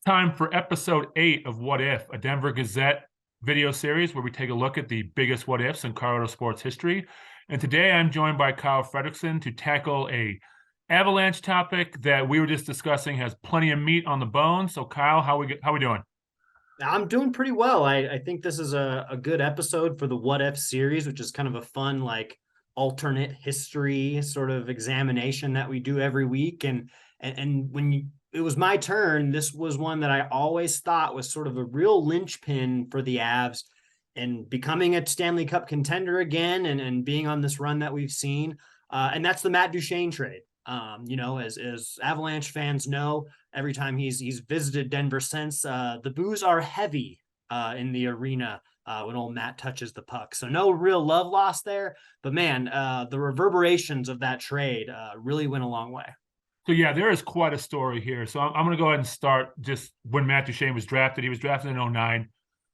Time for episode 8 of What If, a Denver Gazette video series where we take a look at the biggest what ifs in Colorado sports history. And today I'm joined by Kyle Fredrickson to tackle a Avalanche topic that we were just discussing has plenty of meat on the bone. So Kyle, how we doing? I'm doing pretty well. I think this is a good episode for the What If series, which is kind of a fun, like, alternate history sort of examination that we do every week. And when it was my turn, this was one that I always thought was sort of a real linchpin for the Avs and becoming a Stanley Cup contender again and being on this run that we've seen. And that's the Matt Duchene trade. As Avalanche fans know, every time he's visited Denver since, the boos are heavy in the arena when old Matt touches the puck. So no real love lost there, but man, the reverberations of that trade really went a long way. So yeah, there is quite a story here. So I'm going to go ahead and start just when Matt Duchene was drafted. He was drafted in 2009.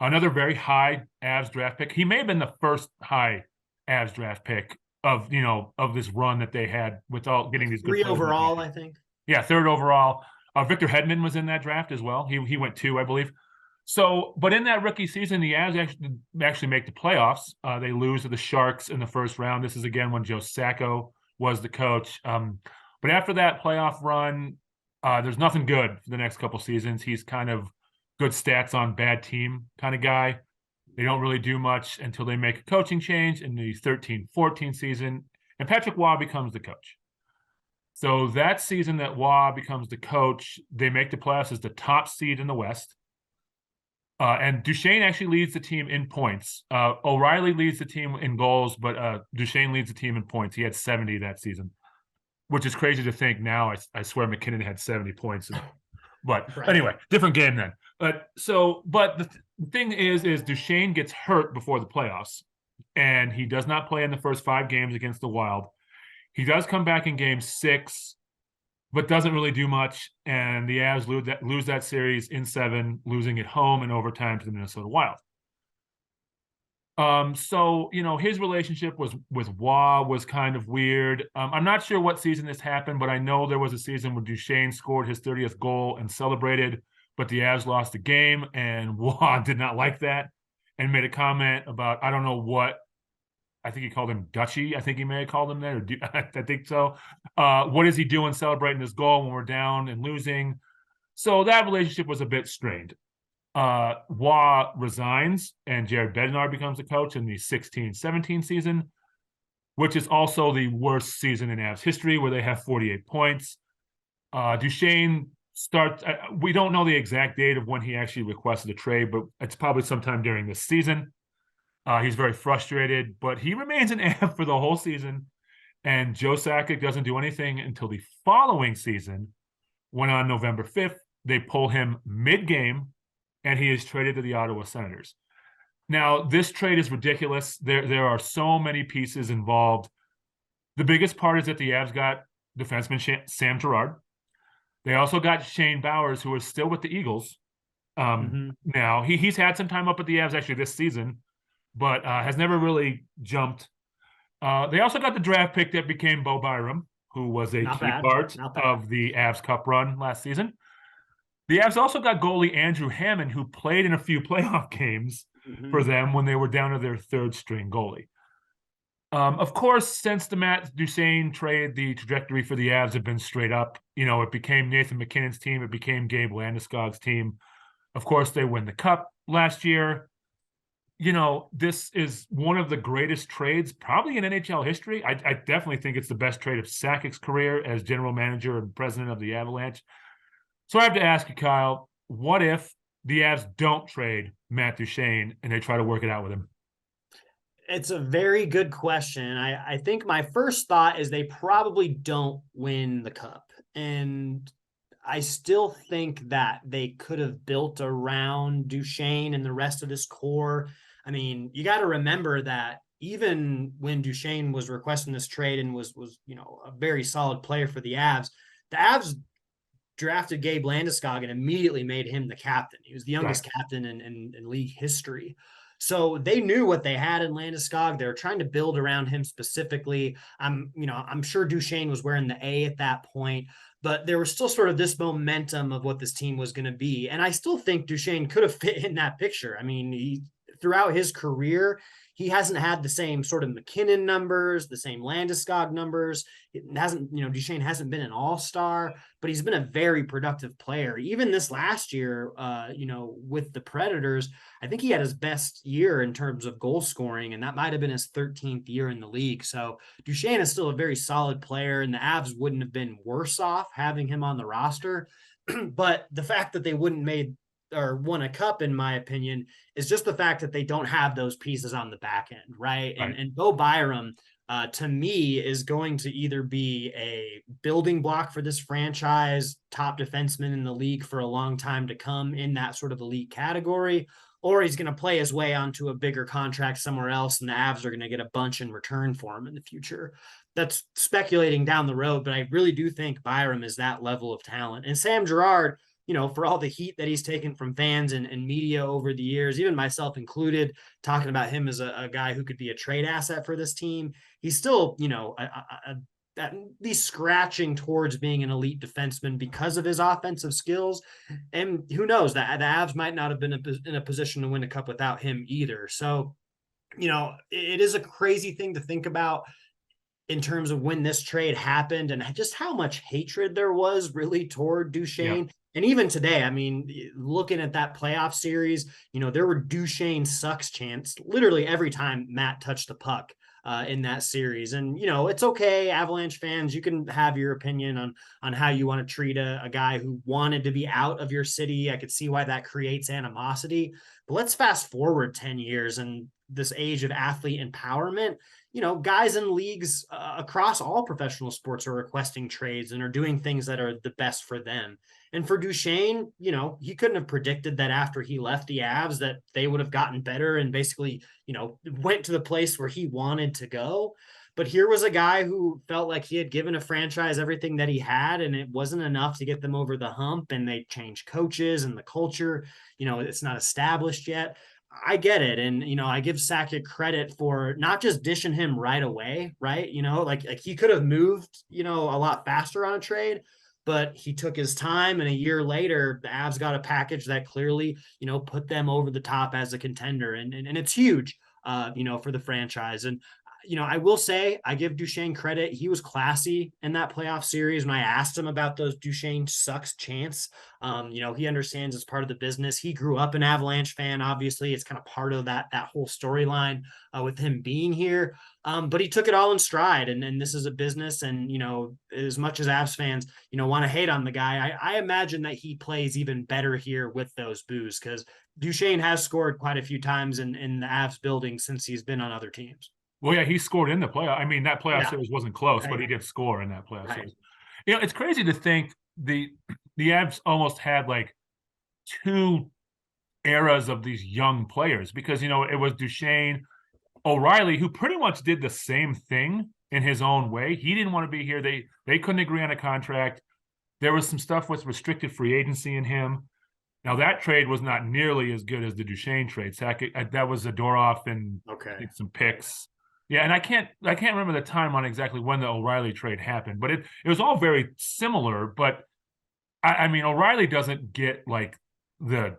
Another very high Avs draft pick. He may have been the first high Avs draft pick of this run that they had with all getting these good Three players. overall, I think. Yeah, third overall. Victor Hedman was in that draft as well. He went 2, I believe. So, but in that rookie season, the Avs actually make the playoffs. They lose to the Sharks in the first round. This is again when Joe Sacco was the coach. But after that playoff run, there's nothing good for the next couple seasons. He's kind of good stats on bad team kind of guy. They don't really do much until they make a coaching change in the 13-14 season, and Patrick Waugh becomes the coach. So that season that Waugh becomes the coach, they make the playoffs as the top seed in the West. And Duchene actually leads the team in points. O'Reilly leads the team in goals, but Duchene leads the team in points. He had 70 that season, which is crazy to think now. I swear McKinnon had 70 points. But right. Anyway, different game then. But the thing is Duchene gets hurt before the playoffs, and he does not play in the first 5 games against the Wild. He does come back in game 6, but doesn't really do much, and the Avs lose that series in 7, losing at home in overtime to the Minnesota Wild. So his relationship with Waugh was kind of weird. I'm not sure what season this happened, but I know there was a season where Duchene scored his 30th goal and celebrated, but the Avs lost the game, and Waugh did not like that and made a comment about, I don't know what, I think he called him Dutchie. I think he may have called him that, I think so. What is he doing celebrating this goal when we're down and losing? So that relationship was a bit strained. Waugh resigns, and Jared Bednar becomes the coach in the 16-17 season, which is also the worst season in Avs history, where they have 48 points. Duchene starts. We don't know the exact date of when he actually requested a trade, but it's probably sometime during this season. He's very frustrated, but he remains an Av for the whole season. And Joe Sakic doesn't do anything until the following season, when on November 5th, they pull him mid-game, and he is traded to the Ottawa Senators. Now, this trade is ridiculous. There are so many pieces involved. The biggest part is that the Avs got defenseman Sam Girard. They also got Shane Bowers, who is still with the Eagles. Now, he's had some time up at the Avs actually this season, but has never really jumped. They also got the draft pick that became Bo Byram, who was a key part of the Avs Cup run last season. The Avs also got goalie Andrew Hammond, who played in a few playoff games for them when they were down to their 3rd-string goalie. Of course, since the Matt Duchene trade, the trajectory for the Avs have been straight up. It became Nathan McKinnon's team. It became Gabe Landeskog's team. Of course, they win the Cup last year. This is one of the greatest trades probably in NHL history. I definitely think it's the best trade of Sakic's career as general manager and president of the Avalanche. So I have to ask you, Kyle, what if the Avs don't trade Matt Duchene and they try to work it out with him? It's a very good question. I think my first thought is they probably don't win the Cup. And I still think that they could have built around Duchene and the rest of his core. I mean, you got to remember that even when Duchene was requesting this trade and was a very solid player for the Avs drafted Gabe Landeskog and immediately made him the captain. He was the youngest captain in league history. So they knew what they had in Landeskog. They were trying to build around him specifically. I'm sure Duchene was wearing the A at that point, but there was still sort of this momentum of what this team was going to be. And I still think Duchene could have fit in that picture. I mean, throughout his career, he hasn't had the same sort of McKinnon numbers, the same Landeskog numbers. It hasn't, Duchene hasn't been an all-star, but he's been a very productive player. Even this last year, with the Predators, I think he had his best year in terms of goal scoring, and that might have been his 13th year in the league. So Duchene is still a very solid player, and the Avs wouldn't have been worse off having him on the roster. But the fact that they wouldn't made or won a cup, in my opinion, is just the fact that they don't have those pieces on the back end, right? And Bo Byram, to me, is going to either be a building block for this franchise, top defenseman in the league for a long time to come in that sort of elite category, or he's going to play his way onto a bigger contract somewhere else, and the Avs are going to get a bunch in return for him in the future. That's speculating down the road, but I really do think Byram is that level of talent. And Sam Girard, for all the heat that he's taken from fans and media over the years, even myself included, talking about him as a guy who could be a trade asset for this team, he's still, at least scratching towards being an elite defenseman because of his offensive skills. And who knows, that the Avs might not have been in a position to win a cup without him either. So, it is a crazy thing to think about in terms of when this trade happened and just how much hatred there was really toward Duchene. Yeah. And even today, I mean, looking at that playoff series, there were Duchene sucks chants literally every time Matt touched the puck in that series. And, it's okay, Avalanche fans, you can have your opinion on how you want to treat a guy who wanted to be out of your city. I could see why that creates animosity. But let's fast forward 10 years and this age of athlete empowerment. Guys in leagues across all professional sports are requesting trades and are doing things that are the best for them. And for Duchene, he couldn't have predicted that after he left the Avs that they would have gotten better and basically, went to the place where he wanted to go. But here was a guy who felt like he had given a franchise everything that he had, and it wasn't enough to get them over the hump. And they changed coaches and the culture, it's not established yet. I get it. And, I give Sakic credit for not just dishing him right away, right? Like he could have moved, a lot faster on a trade, but he took his time. And a year later, the Avs got a package that clearly, put them over the top as a contender. And it's huge, for the franchise. And, I will say I give Duchene credit. He was classy in that playoff series when I asked him about those Duchene sucks chants. He understands it's part of the business. He grew up an Avalanche fan. Obviously, it's kind of part of that whole storyline with him being here. But he took it all in stride. And this is a business. And, as much as Avs fans, want to hate on the guy, I imagine that he plays even better here with those boos, because Duchene has scored quite a few times in the Avs building since he's been on other teams. Well, yeah, he scored in the playoff. I mean, that playoff series wasn't close, but he did score in that playoff series. It's crazy to think the Avs almost had like two eras of these young players, because, it was Duchene, O'Reilly, who pretty much did the same thing in his own way. He didn't want to be here. They couldn't agree on a contract. There was some stuff with restricted free agency in him. Now, that trade was not nearly as good as the Duchene trade. That was Zadorov and some picks. Yeah, and I can't remember the time on exactly when the O'Reilly trade happened, but it was all very similar. But I mean, O'Reilly doesn't get like the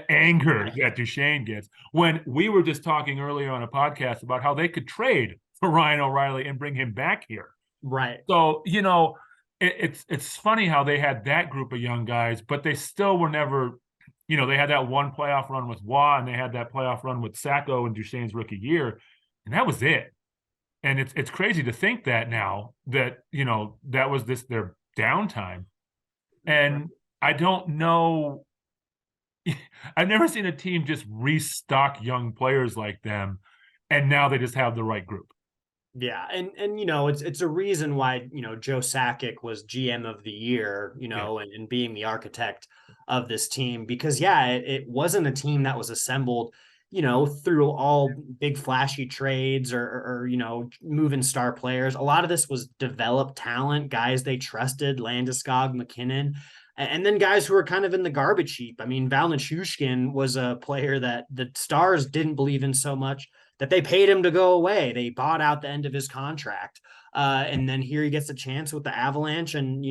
anger that Duchene gets. When we were just talking earlier on a podcast about how they could trade for Ryan O'Reilly and bring him back here. Right. So, it's funny how they had that group of young guys, but they still were never, they had that one playoff run with Waugh, and they had that playoff run with Sacco in Duchene's rookie year. And that was it. And it's crazy to think that now that, that was their downtime. And I don't know. I've never seen a team just restock young players like them, and now they just have the right group. Yeah. And it's a reason why, Joe Sakic was GM of the year, and being the architect of this team, because it wasn't a team that was assembled through all big flashy trades or moving star players. A lot of this was developed talent, guys they trusted, Landeskog, McKinnon, and then guys who were kind of in the garbage heap. I mean, Val Nichushkin was a player that the Stars didn't believe in so much that they paid him to go away. They bought out the end of his contract. And then here he gets a chance with the Avalanche and,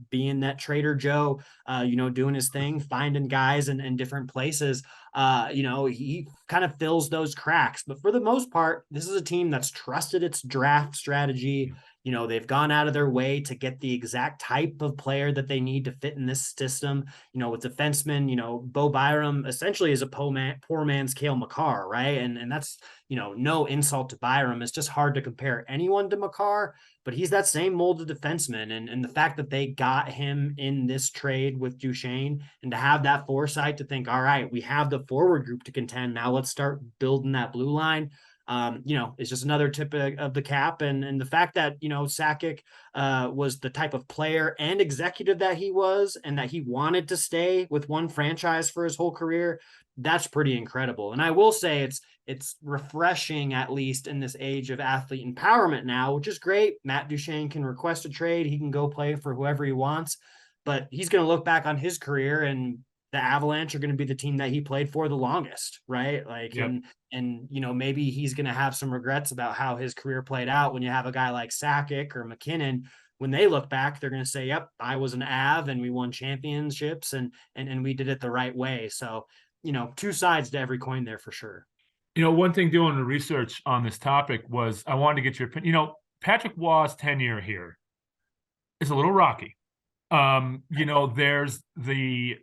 being that Trader Joe, doing his thing, finding guys in different places. He kind of fills those cracks. But for the most part, this is a team that's trusted its draft strategy. They've gone out of their way to get the exact type of player that they need to fit in this system. With defensemen, Bo Byram essentially is a poor man's Cale Makar, right? And that's, no insult to Byram. It's just hard to compare anyone to Makar, but he's that same mold of defenseman. And the fact that they got him in this trade with Duchene and to have that foresight to think, all right, we have the forward group to contend. Now let's start building that blue line. It's just another tip of the cap. And the fact that, Sakic was the type of player and executive that he was, and that he wanted to stay with one franchise for his whole career, that's pretty incredible. And I will say it's refreshing, at least in this age of athlete empowerment now, which is great. Matt Duchene can request a trade. He can go play for whoever he wants, but he's going to look back on his career, and the Avalanche are going to be the team that he played for the longest, right? Like, Yep. and maybe he's going to have some regrets about how his career played out when you have a guy like Sakic or McKinnon. When they look back, they're going to say, yep, I was an Av and we won championships and we did it the right way. So, two sides to every coin there for sure. One thing doing the research on this topic was I wanted to get your opinion. Patrick Waugh's tenure here is a little rocky. There's the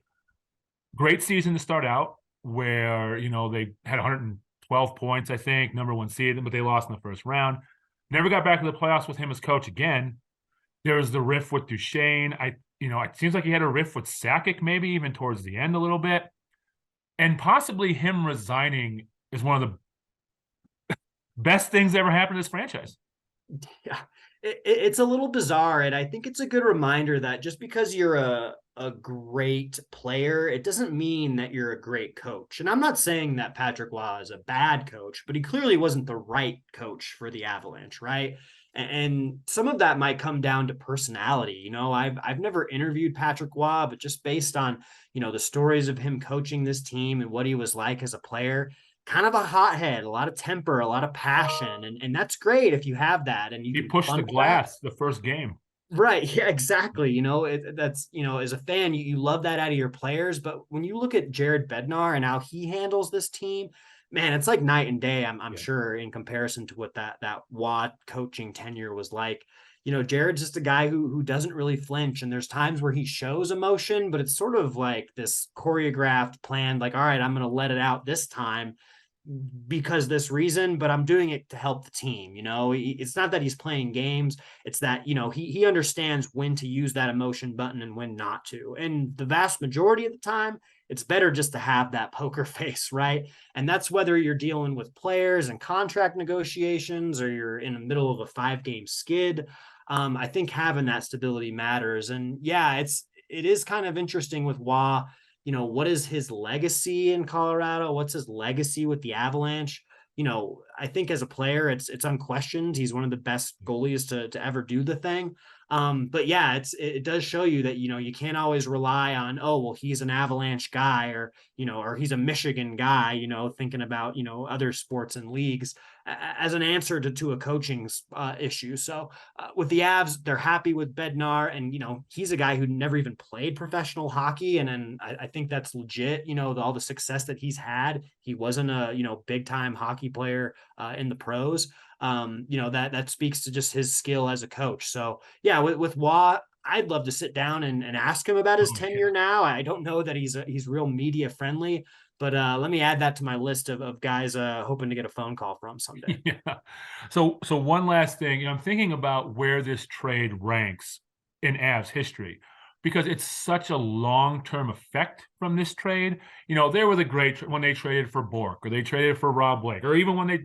great season to start out where, they had 112 points, I think, number one seed, but they lost in the first round. Never got back to the playoffs with him as coach again. There was the riff with Duchene. It seems like he had a riff with Sakic, maybe even towards the end a little bit. And possibly him resigning is one of the best things that ever happened to this franchise. Yeah, it's a little bizarre. And I think it's a good reminder that just because you're a great player, it doesn't mean that you're a great coach. And I'm not saying that Patrick Waugh is a bad coach, but he clearly wasn't the right coach for the Avalanche, right? And some of that might come down to personality. I've never interviewed Patrick Waugh, but just based on, the stories of him coaching this team and what he was like as a player, kind of a hothead, a lot of temper, a lot of passion. And that's great if you have that. And he pushed the glass the first game. Right. Yeah, exactly. That's, as a fan, you love that out of your players. But when you look at Jared Bednar and how he handles this team, man, it's like night and day, I'm sure, in comparison to what that Watt coaching tenure was like. Jared's just a guy who doesn't really flinch. And there's times where he shows emotion, but it's sort of like this choreographed plan, like, all right, I'm going to let it out this time because this reason, but I'm doing it to help the team. It's not that he's playing games. It's that, he understands when to use that emotion button and when not to. And the vast majority of the time, it's better just to have that poker face, right? And that's whether you're dealing with players and contract negotiations or you're in the middle of a 5-game skid. I think having that stability matters. And yeah, it is kind of interesting with Waugh. What is his legacy in Colorado? What's his legacy with the Avalanche? I think as a player, it's unquestioned. He's one of the best goalies to ever do the thing. But yeah, it does show you that, you can't always rely on, oh, well, he's an Avalanche guy or he's a Michigan guy, thinking about, other sports and leagues as an answer to a coaching issue. So with the Avs, they're happy with Bednar, and, he's a guy who never even played professional hockey. And I think that's legit, all the success that he's had. He wasn't a, big time hockey player in the pros. That speaks to just his skill as a coach. So yeah, with Waugh, I'd love to sit down and ask him about his tenure now. I don't know that he's real media friendly, but let me add that to my list of guys hoping to get a phone call from someday. Yeah. So one last thing, I'm thinking about where this trade ranks in Avs history, because it's such a long-term effect from this trade. They were the great when they traded for Bork, or they traded for Rob Blake, or even when they,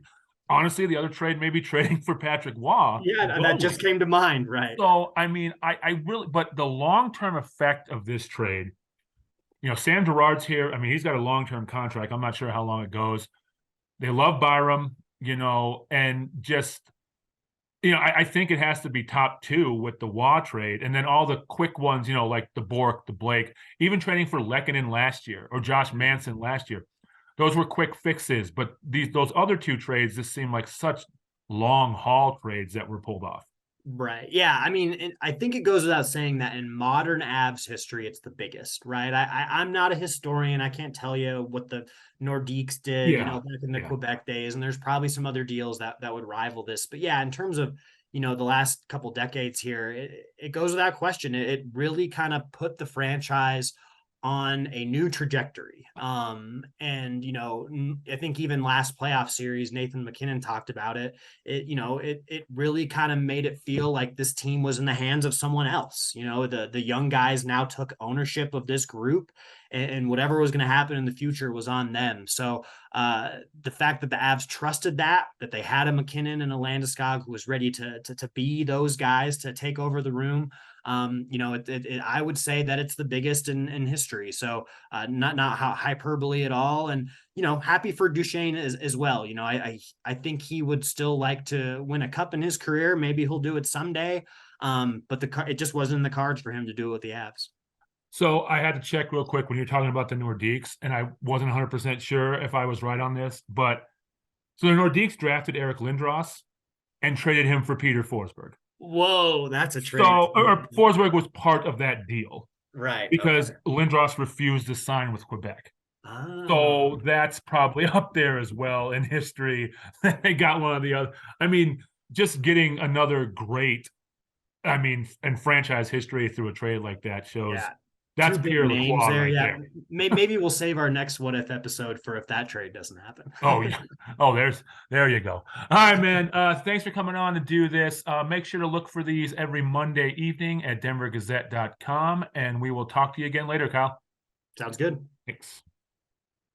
honestly, the other trade may be trading for Patrick Waugh. Yeah, that just came to mind, right? So, I mean, I really, but the long-term effect of this trade, Sam Girard's here. I mean, he's got a long-term contract. I'm not sure how long it goes. They love Byram, and just, I think it has to be top two with the Waugh trade. And then all the quick ones, like the Bork, the Blake, even trading for Lehkonen last year or Josh Manson last year. those were quick fixes. But those other two trades just seem like such long haul trades that were pulled off. Right. Yeah. I mean, I think it goes without saying that in modern Avs history, it's the biggest, right? I'm not a historian. I can't tell you what the Nordiques did, back in the Quebec days, and there's probably some other deals that would rival this. But yeah, in terms of, the last couple decades here, it goes without question. It really kind of put the franchise on a new trajectory. And I think even last playoff series, Nathan MacKinnon talked about it. It really kind of made it feel like this team was in the hands of someone else. The young guys now took ownership of this group, and whatever was going to happen in the future was on them. So the fact that the Avs trusted that they had a MacKinnon and a Landeskog who was ready to be those guys to take over the room. I would say that it's the biggest in history. So not hyperbole at all. And, happy for Duchene as well. I think he would still like to win a cup in his career. Maybe he'll do it someday. But it just wasn't in the cards for him to do it with the Avs. So I had to check real quick when you're talking about the Nordiques, and I wasn't 100% sure if I was right on this, but so the Nordiques drafted Eric Lindros and traded him for Peter Forsberg. Whoa, that's a trade. So Forsberg was part of that deal. Right. Because Lindros refused to sign with Quebec. Oh. So that's probably up there as well in history. They got one of the other. I mean, just getting another great, in franchise history through a trade like that shows that's pure names there. Yeah. Maybe we'll save our next What If episode for if that trade doesn't happen. Oh, yeah. Oh, there you go. All right, man. Thanks for coming on to do this. Make sure to look for these every Monday evening at denvergazette.com, and we will talk to you again later, Kyle. Sounds good. Thanks.